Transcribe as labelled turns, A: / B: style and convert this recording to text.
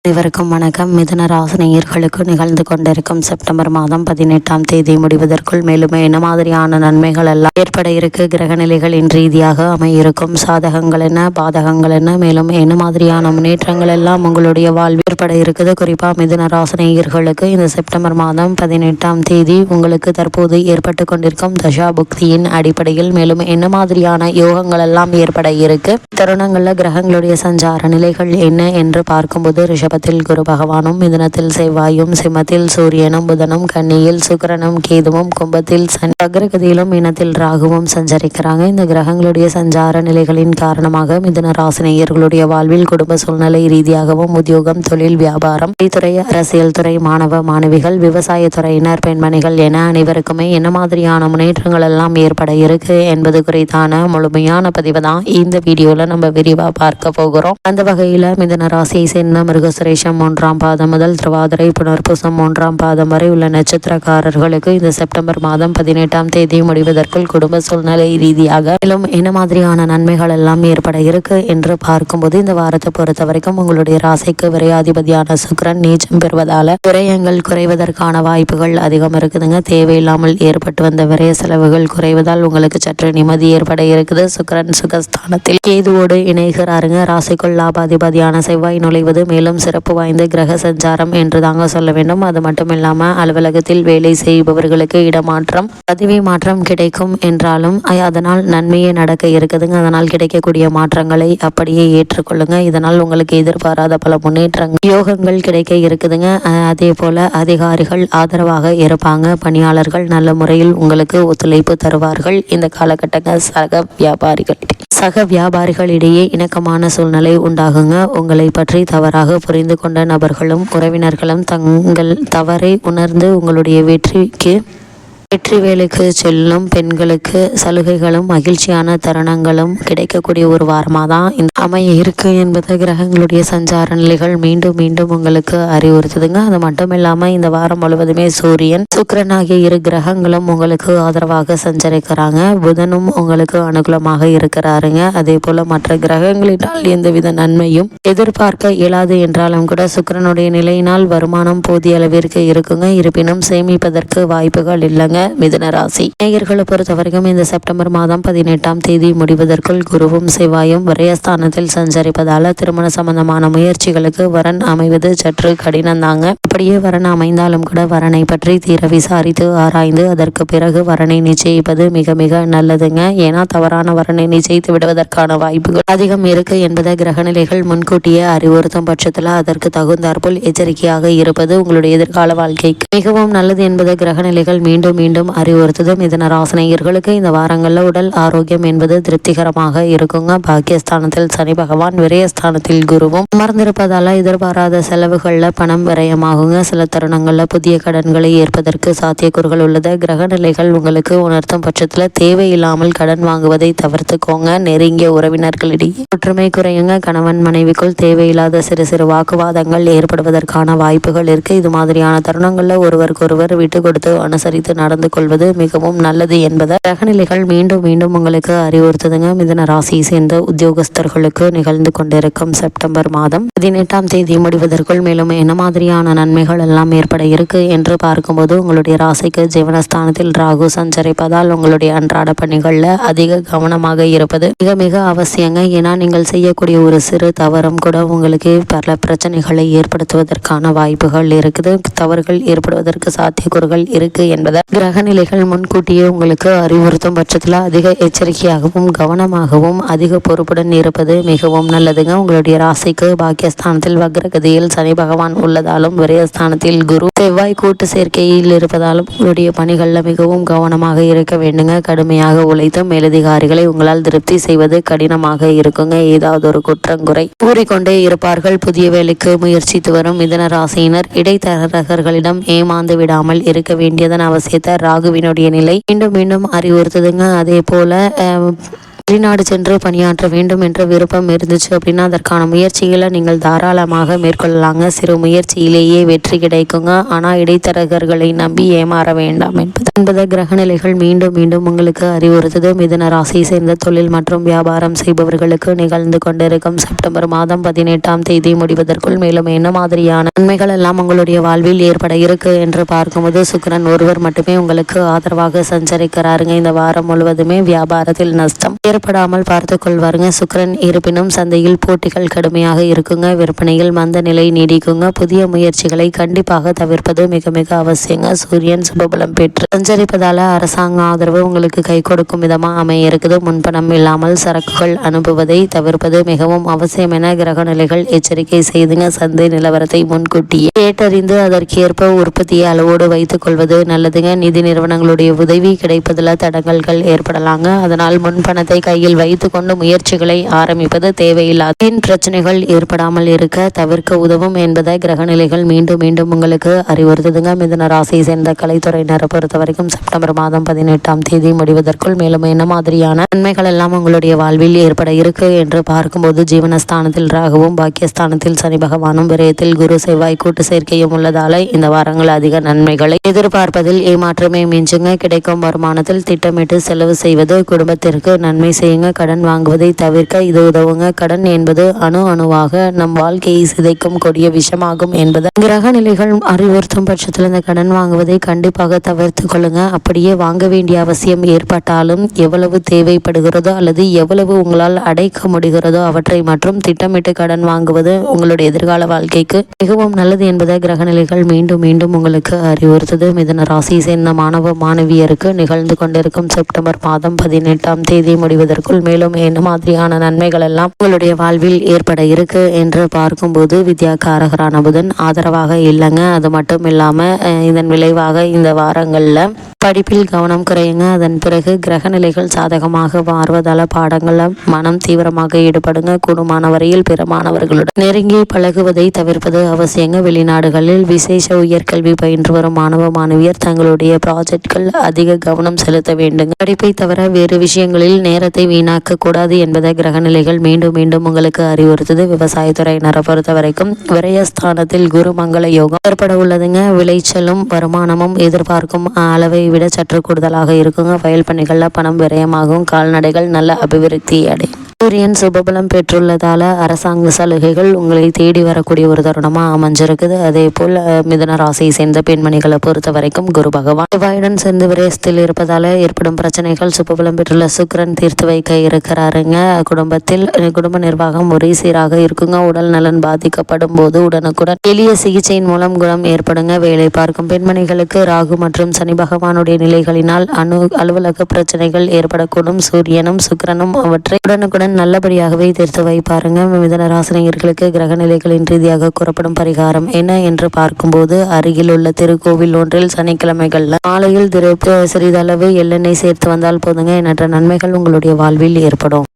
A: அனைவருக்கும் வணக்கம். மிதுன ராசி நேயர்களுக்கு நிகழ்ந்து கொண்டிருக்கும் செப்டம்பர் மாதம் 18ஆம் தேதி முடிவதற்குள் மேலும் என்ன மாதிரியான நன்மைகள் எல்லாம் ஏற்பட இருக்கு, கிரக நிலைகளின் ரீதியாக அமையிருக்கும் சாதகங்கள் என்ன, பாதகங்கள் என்ன, மேலும் என்ன மாதிரியான முன்னேற்றங்கள் எல்லாம் உங்களுடைய வாழ்வில் ஏற்பட இருக்குது. குறிப்பா மிதுன ராசி நேயர்களுக்கு இந்த செப்டம்பர் மாதம் 18ஆம் தேதி உங்களுக்கு தற்போது ஏற்பட்டு கொண்டிருக்கும் தசா புக்தியின் அடிப்படையில் மேலும் என்ன மாதிரியான யோகங்கள் எல்லாம் ஏற்பட இருக்கு, தருணங்கள்ல கிரகங்களுடைய சஞ்சார நிலைகள் என்ன என்று பார்க்கும்போது ரிஷபத்தில் குரு பகவானும், மிதுனத்தில் செவ்வாயும், சிம்மத்தில் சூரியனும், புதனும், கன்னியில் சுக்கிரனும், கேதுவும், கும்பத்தில் சனி, அக்ரகதியிலும் இனத்தில் ராகுவும் சஞ்சரிக்கிறாங்க. இந்த கிரகங்களுடைய சஞ்சார நிலைகளின் காரணமாக மிதுன ராசினியர்களுடைய வாழ்வில் குடும்ப சூழ்நிலை ரீதியாகவும் உத்தியோகம், தொழில், வியாபாரம், துறை, அரசியல் துறை, மாணவ மாணவிகள், விவசாய துறையினர், பெண்மணிகள் என அனைவருக்குமே என்ன மாதிரியான முன்னேற்றங்கள் எல்லாம் ஏற்பட இருக்கு என்பது குறித்தான முழுமையான பதிவு தான் இந்த வீடியோல நம்ம விரிவா பார்க்க போகிறோம். அந்த வகையில மிதுன ராசியை சேர்ந்த மிருகசுரேஷம் 1ஆம் பாதம் முதல் திருவாதிரை புனர்பூசம் 1ஆம் பாதம் வரை உள்ள நட்சத்திரக்காரர்களுக்கு இந்த செப்டம்பர் மாதம் 18ஆம் தேதி முடிவதற்குள் குடும்ப சூழ்நிலை ரீதியாக மேலும் என்ன மாதிரியான நன்மைகள் எல்லாம் ஏற்பட இருக்கு என்று பார்க்கும்போது இந்த வாரத்தை பொறுத்த வரைக்கும் உங்களுடைய ராசிக்கு விரையாதிபதியான சுக்கிரன் நீச்சம் பெறுவதால விரயங்கள் குறைவதற்கான வாய்ப்புகள் அதிகம் இருக்குதுங்க. தேவையில்லாமல் ஏற்பட்டு வந்த விரய செலவுகள் குறைவதால் உங்களுக்கு சற்று நிம்மதி ஏற்பட இருக்குது. சுக்கிரன் சுகஸ்தானத்தில் கேதுவோடு இணைகிறாருங்க. ராசிக்குள் லாபாதிபதியான செவ்வாய் நுழைவது மேலும் சிறப்பு வாய்ந்த கிரக சஞ்சாரம் என்று தாங்க சொல்ல வேண்டும். அது மட்டும் இல்லாம அலுவலகத்தில் வேலை செய்பவர்களுக்கு இடமாற்றம், பதவி மாற்றம் கிடைக்கும் என்றாலும் அதனால் நன்மையே நடக்க இருக்குதுங்க. அதனால் கிடைக்கக்கூடிய மாற்றங்களை அப்படியே ஏற்றுக்கொள்ளுங்க. இதனால் உங்களுக்கு எதிர்பாராத பல முன்னேற்றங்கள், யோகங்கள் கிடைக்க இருக்குதுங்க. அதே போல அதிகாரிகள் ஆதரவாக இருப்பாங்க. பணியாளர்கள் நல்ல முறையில் உங்களுக்கு ஒத்துழைப்பு தருவார்கள். இந்த காலகட்டங்கள் சக வியாபாரிகளிடையே இணக்கமான சூழ்நிலை உண்டாகுங்க. உங்களை பற்றி தவறாக புரிந்து கொண்ட நபர்களும் உறவினர்களும் தங்கள் தவறை உணர்ந்து உங்களுடைய வெற்றி வேலைக்கு செல்லும் பெண்களுக்கு சலுகைகளும் மகிழ்ச்சியான தருணங்களும் கிடைக்கக்கூடிய ஒரு வாரமாக தான் இந்த அமைய இருக்கு என்பது கிரகங்களுடைய சஞ்சார நிலைகள் மீண்டும் மீண்டும் உங்களுக்கு அறிவுறுத்துதுங்க. அது மட்டும் இல்லாம இந்த வாரம் முழுவதுமே சூரியன், சுக்கிரன் ஆகிய இரு கிரகங்களும் உங்களுக்கு ஆதரவாக சஞ்சரிக்கிறாங்க. புதனும் உங்களுக்கு அனுகூலமாக இருக்கிறாருங்க. அதே போல மற்ற கிரகங்களினால் எந்தவித நன்மையும் எதிர்பார்க்க இயலாது என்றாலும் கூட சுக்கிரனுடைய நிலையினால் வருமானம் போதிய அளவிற்கு இருக்குங்க. இருப்பினும் சேமிப்பதற்கு வாய்ப்புகள் இல்லைங்க. மிதுன ராசி நேயர்களை பொறுத்த வரைக்கும் இந்த செப்டம்பர் மாதம் 18ஆம் தேதி முடிவதற்குள் குருவும் செவ்வாயும் விரயஸ்தானத்தில் சஞ்சரிப்பதால திருமண சம்பந்தமான முயற்சிகளுக்கு வரன் அமைவது சற்று கடினம் தாங்க. அப்படியே வரன் அமைந்தாலும் கூட வரனை பற்றி தீர விசாரித்து ஆராய்ந்து அதற்கு பிறகு வரனை நிச்சயிப்பது மிக மிக நல்லதுங்க. ஏன்னா தவறான வரனை நிச்சயித்து விடுவதற்கான வாய்ப்புகள் அதிகம் இருக்கு என்பதை கிரகநிலைகள் முன்கூட்டியே அறிவுறுத்தும் பட்சத்தில் அதற்கு தகுந்தாற்போல் எச்சரிக்கையாக இருப்பது உங்களுடைய எதிர்கால வாழ்க்கைக்கு மிகவும் நல்லது என்பதை கிரகநிலைகள் மீண்டும் அறிவுறுத்ததும் மிதுன ராசினியர்களுக்கு இந்த வாரங்களில் உடல் ஆரோக்கியம் என்பது திருப்திகரமாக இருக்குங்க. பாக்கியஸ்தானத்தில் சனி பகவான், விரயஸ்தானத்தில் குருவும் அமர்ந்திருப்பதால எதிர்பாராத செலவுகள்ல பணம் விரயமாகுங்க. சில தருணங்கள்ல புதிய கடன்களை ஏற்பதற்கு சாத்தியக்கூறுகள் உள்ளது. கிரக நிலைகள் உங்களுக்கு உணர்த்தும் பட்சத்துல தேவையில்லாமல் கடன் வாங்குவதை தவிர்த்துக்கோங்க. நெருங்கிய உறவினர்களிடையே ஒற்றுமை குறையுங்க. கணவன் மனைவிக்குள் தேவையில்லாத சிறு சிறு வாக்குவாதங்கள் ஏற்படுவதற்கான வாய்ப்புகள் இருக்கு. இது மாதிரியான தருணங்கள்ல ஒருவருக்கொருவர் விட்டு கொடுத்து அனுசரித்து நடந்து கொள்வது மிகவும் நல்லது என்பதை கிரகநிலைகள் மீண்டும் மீண்டும் உங்களுக்கு அறிவுறுத்துதுங்க. மிதுன ராசியை சேர்ந்த உத்தியோகஸ்தர்களுக்கு நிகழ்ந்து கொண்டிருக்கும் செப்டம்பர் மாதம் 18ஆம் தேதி முடிவதற்குள் மேலும் என்ன மாதிரியான நன்மைகள் எல்லாம் ஏற்பட இருக்கு என்று பார்க்கும்போது உங்களுடைய ராசிக்கு ஜீவனஸ்தானத்தில் ராகு சஞ்சரிப்பதால் உங்களுடைய அன்றாட பணிகள்ல அதிக கவனமாக இருப்பது மிக மிக அவசியங்க. ஏன்னா நீங்கள் செய்யக்கூடிய ஒரு சிறு தவறும் கூட உங்களுக்கு பல பிரச்சனைகளை ஏற்படுத்துவதற்கான வாய்ப்புகள் இருக்குது. தவறுகள் ஏற்படுவதற்கு சாத்தியக்கூறுகள் இருக்கு என்பதை கிரகநிலைகள் முன்கூட்டியே உங்களுக்கு அறிவுறுத்தும் பட்சத்தில் அதிக எச்சரிக்கையாகவும் கவனமாகவும் அதிக பொறுப்புடன் இருப்பது மிகவும் நல்லதுங்க. உங்களுடைய ராசிக்கு பாக்கியஸ்தானத்தில் வக்ரகதியில் சனி பகவான் உள்ளதாலும் விரயஸ்தானத்தில் குரு செவ்வாய் கூட்டு சேர்க்கையில் இருப்பதாலும் உங்களுடைய பணிகளில் மிகவும் கவனமாக இருக்க வேண்டுங்க. கடுமையாக உழைத்தும் மேலதிகாரிகளை உங்களால் திருப்தி செய்வது கடினமாக இருக்குங்க. ஏதாவது ஒரு குற்றங்குறை கூறிக்கொண்டே இருப்பார்கள். புதிய வேலைக்கு முயற்சித்து வரும் மிதுன ராசியினர் இடைத்தரகர்களிடம் ஏமாந்து விடாமல் இருக்க வேண்டியதன் அவசியத்தை ராகுவினுடைய நிலை மீண்டும் மீண்டும் அறிவுறுத்துதுங்க. அதே போல வெளிநாடு சென்று பணியாற்ற வேண்டும் என்ற விருப்பம் இருந்துச்சு அப்படின்னா அதற்கான முயற்சிகளை நீங்கள் தாராளமாக மேற்கொள்ளலாங்க. சிறு முயற்சியிலேயே வெற்றி கிடைக்குங்க. ஆனால் இடைத்தரகர்களை நம்பி ஏமாற வேண்டாம் என்பது கிரகநிலைகள் மீண்டும் மீண்டும் உங்களுக்கு அறிவுறுத்தது. மிதுன ராசியை சேர்ந்த தொழில் மற்றும் வியாபாரம் செய்பவர்களுக்கு நிகழ்ந்து கொண்டிருக்கும் செப்டம்பர் மாதம் 18ஆம் தேதி முடிவதற்குள் மேலும் என்ன மாதிரியான நன்மைகள் எல்லாம் உங்களுடைய வாழ்வில் ஏற்பட இருக்கு என்று பார்க்கும்போது சுக்கிரன் ஒருவர் மட்டுமே உங்களுக்கு ஆதரவாக சஞ்சரிக்கிறாருங்க. இந்த வாரம் முழுவதுமே வியாபாரத்தில் நஷ்டம் ஏற்படாமல் பார்த்து கொள்வாருங்க சுக்கிரன். இருப்பினும் சந்தையில் போட்டிகள் கடுமையாக இருக்குங்க. விற்பனையில் மந்த நிலை நீடிக்குங்க. புதிய முயற்சிகளை கண்டிப்பாக தவிர்ப்பது மிக மிக அவசியங்க. சூரியன் சுபபலம் பெற்று சஞ்சரிப்பதால அரசாங்க ஆதரவு உங்களுக்கு கை கொடுக்கும் விதமா அமைய இருக்குது. முன்பணம் இல்லாமல் சரக்குகள் அனுப்புவதை தவிர்ப்பது மிகவும் அவசியம் என கிரக நிலைகள் எச்சரிக்கை செய்துங்க. சந்தை நிலவரத்தை முன்கூட்டியே கேட்டறிந்து அதற்கேற்ப உற்பத்தியை அளவோடு வைத்துக் கொள்வது நல்லதுங்க. நிதி நிறுவனங்களுடைய உதவி கிடைப்பதில் தடங்கல்கள் ஏற்படலாங்க. அதனால் முன்பணத்தை கையில் வைத்து கொண்டு முயற்சிகளை ஆரம்பிப்பது தேவையில்லாத வீண் பிரச்சனைகள் ஏற்படாமல் இருக்க தவிர்க்க உதவும் என்பதை கிரகநிலைகள் மீண்டும் மீண்டும் உங்களுக்கு அறிவுறுத்துதுங்க. மிதுன ராசியை சேர்ந்த கலைத்துறையினரை பொறுத்த வரைக்கும் செப்டம்பர் மாதம் 18ஆம் தேதி முடிவதற்குள் மேலும் என்ன மாதிரியான நன்மைகள் எல்லாம் உங்களுடைய வாழ்வில் ஏற்பட இருக்கு என்று பார்க்கும்போது ஜீவனஸ்தானத்தில் ராகுவும் பாக்கியஸ்தானத்தில் சனி பகவானும் விரயத்தில் குரு செவ்வாய் கூட்டு சேர்க்கையும் உள்ளதால இந்த வாரங்கள் அதிக நன்மைகளை எதிர்பார்ப்பதில் ஏமாற்றமே மிஞ்சுங்க. கிடைக்கும் வருமானத்தில் திட்டமிட்டு செலவு செய்வது குடும்பத்திற்கு நன்மை செய்யுங்க. கடன் வாங்குவதை தவிர்க்க இது உதவுங்க. கடன் என்பது அணுவாக நம் வாழ்க்கையை சிதைக்கும் கொடிய விஷமாகும் என்பது கிரக நிலைகள் அறிவுறுத்தும் பட்சத்தில் இந்த கடன் வாங்குவதை கண்டிப்பாக தவிர்த்து கொள்ளுங்க. அப்படியே வாங்க வேண்டிய அவசியம் ஏற்பட்டாலும் எவ்வளவு தேவைப்படுகிறதோ அல்லது எவ்வளவு உங்களால் அடைக்க முடிகிறதோ அவற்றை மற்றும் திட்டமிட்டு கடன் வாங்குவது உங்களுடைய எதிர்கால வாழ்க்கைக்கு மிகவும் நல்லது என்பதை கிரகநிலைகள் மீண்டும் மீண்டும் உங்களுக்கு அறிவுறுத்தது. மிதுன ராசியை சேர்ந்த மாணவ மாணவியருக்கு நிகழ்ந்து கொண்டிருக்கும் செப்டம்பர் மாதம் 18ஆம் தேதி முடிவதற்குள் மேலும் என்ன மாதிரியான நன்மைகள் எல்லாம் உங்களுடைய வாழ்வில் ஏற்பட இருக்கு என்று பார்க்கும்போது வித்யாகாரகரான புதன் ஆதரவாக இல்லைங்க. அது மட்டும் இல்லாம இதன் விளைவாக இந்த வாரங்கள்ல படிப்பில் கவனம் குறையுங்க. அதன் பிறகு கிரக நிலைகள் சாதகமாக மாறுவதால பாடங்களில் மனம் தீவிரமாக ஈடுபடுங்க. கூடுமான வரையில் பிற மாணவர்களுடன் நெருங்கி பழகுவதை தவிர்ப்பது அவசியங்க. வெளிநாடுகளில் விசேஷ உயர்கல்வி பயின்று வரும் மாணவ மாணவியர் தங்களுடைய ப்ராஜெக்ட்கள் அதிக கவனம் செலுத்த வேண்டுங்க. படிப்பை தவிர வேறு விஷயங்களில் நேரத்தை வீணாக்க கூடாது என்பதை கிரகநிலைகள் மீண்டும் மீண்டும் உங்களுக்கு அறிவுறுத்தது. விவசாயத்துறையினரை பொறுத்த வரைக்கும் விரயஸ்தானத்தில் குரு மங்கள யோகம் ஏற்பட உள்ளதுங்க. விளைச்சலும் வருமானமும் எதிர்பார்க்கும் அளவை விட சற்று கூடுதலாக இருக்குங்க. வயல் பணிகள்ல பணம் விரயமாகும். கால்நடைகள் நல்ல அபிவிருத்தி அடையும். சூரியன் சுபபலம் பெற்றுள்ளதால அரசாங்க சலுகைகள் உங்களை தேடி வரக்கூடிய ஒரு தருணமா அமைஞ்சிருக்குது. அதே போல் மிதுன ராசியை சேர்ந்த பெண்மணிகளை பொறுத்த வரைக்கும் குரு பகவான் செவ்வாயுடன் சேர்ந்து விரயத்தில் இருப்பதால ஏற்படும் பிரச்சனைகள் சுபபலம் பெற்றுள்ள சுக்கிரன் தீர்த்து வைக்க இருக்கிறாருங்க. குடும்பத்தில் குடும்ப நிர்வாகம் ஒரே சீராக இருக்குங்க. உடல் நலன் பாதிக்கப்படும் போது உடனுக்குடன் எளிய சிகிச்சையின் மூலம் குணம் ஏற்படுங்க. வேலை பார்க்கும் பெண்மணிகளுக்கு ராகு மற்றும் சனி பகவானுடைய நிலைகளினால் அலுவலக பிரச்சனைகள் ஏற்படக்கூடும். சூரியனும் சுக்கிரனும் அவற்றை உடனுக்குடன் நல்லபடியாகவே தீர்த்து வைப்பாருங்க. மிதுன ராசினியர்களுக்கு கிரக நிலைகளின் ரீதியாக கூறப்படும் பரிகாரம் என்ன என்று பார்க்கும்போது அருகில் உள்ள திருக்கோவில் ஒன்றில் சனிக்கிழமைகள்ல மாலையில் சிறிதளவு எள்ளெண்ணெய் சேர்த்து வந்தால் போதுங்க. எண்ணற்ற நன்மைகள் உங்களுடைய வாழ்வில் ஏற்படும்.